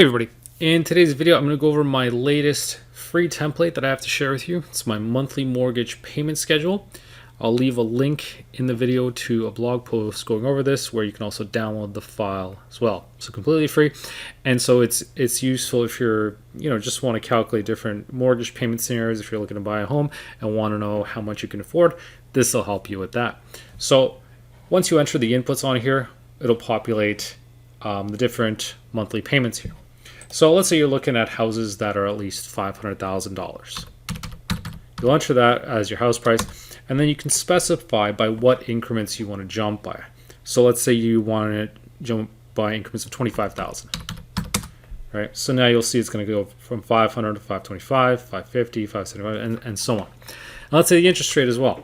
Hey everybody, in today's video I'm going to go over my latest free template that I have to share with you. It's my monthly mortgage payment schedule. I'll leave a link in the video to a blog post going over this where you can also download the file as well. So completely free, and so it's useful if you're just want to calculate different mortgage payment scenarios. If you're looking to buy a home and want to know how much you can afford, this will help you with that. So once you enter the inputs on here, it'll populate the different monthly payments here. So let's say you're looking at houses that are at least $500,000. You'll enter that as your house price, and then you can specify by what increments you want to jump by. So let's say you want to jump by increments of 25,000. Right? So now you'll see it's going to go from 500 to 525, 550, 575, and so on. Now let's say the interest rate as well.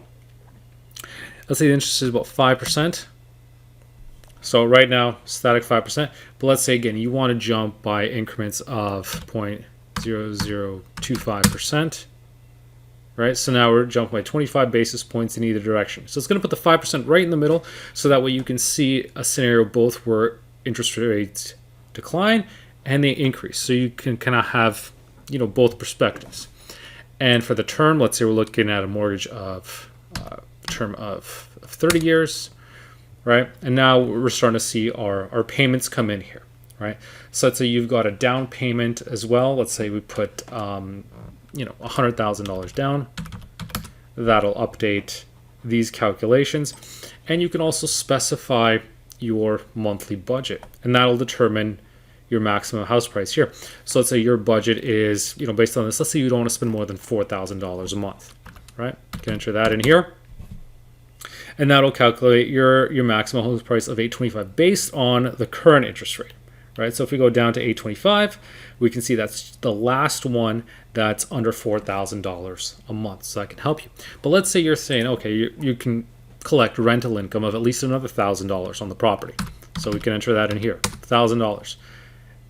Let's say the interest is about 5%. So right now, static 5%, but let's say again, you want to jump by increments of 0.0025%, right? So now we're jumping by 25 basis points in either direction. So it's going to put the 5% right in the middle, so that way you can see a scenario both where interest rates decline and they increase. So you can kind of have, both perspectives. And for the term, let's say we're looking at a mortgage of term of 30 years. Right, and now we're starting to see our payments come in here, right? So let's say you've got a down payment as well. Let's say we put $100,000 down. That'll update these calculations, and you can also specify your monthly budget, and that'll determine your maximum house price here. So let's say your budget is, based on this. Let's say you don't want to spend more than $4,000 a month, right? You can enter that in here. And that'll calculate your maximum home price of $825 based on the current interest rate, right? So if we go down to $825, we can see that's the last one that's under $4,000 a month. So that can help you. But let's say you're saying, okay, you can collect rental income of at least another $1,000 on the property. So we can enter that in here, $1,000. And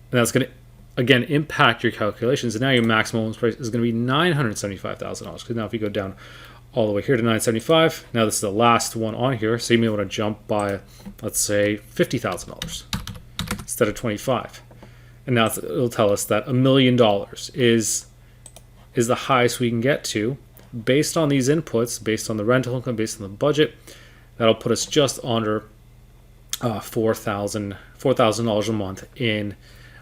that's going to, again, impact your calculations. And now your maximum home price is going to be $975,000. Because now if you go down all the way here to 975. Now this is the last one on here, so you may want to jump by, let's say, $50,000 instead of 25. And now it'll tell us that $1 million is the highest we can get to based on these inputs, based on the rental income, based on the budget. That'll put us just under $4,000 a month in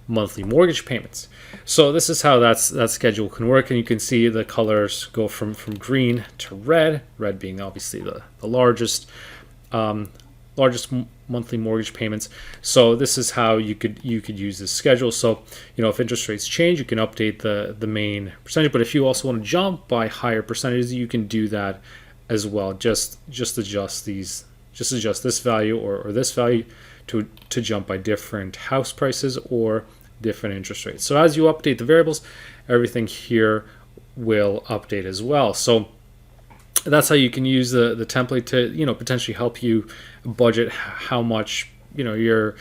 monthly mortgage payments. So this is how that schedule can work, and you can see the colors go from green to red being obviously the largest monthly mortgage payments. So this is how you could use this schedule. So if interest rates change, you can update the main percentage, but if you also want to jump by higher percentages, you can do that as well. Just adjust this value or this value to jump by different house prices or different interest rates. So as you update the variables, everything here will update as well. So that's how you can use the template to potentially help you budget how much you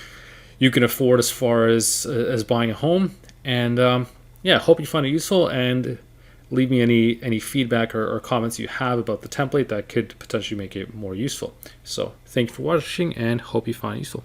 can afford as far as buying a home. And hope you find it useful, and leave me any feedback or comments you have about the template that could potentially make it more useful. So thank you for watching, and hope you find it useful.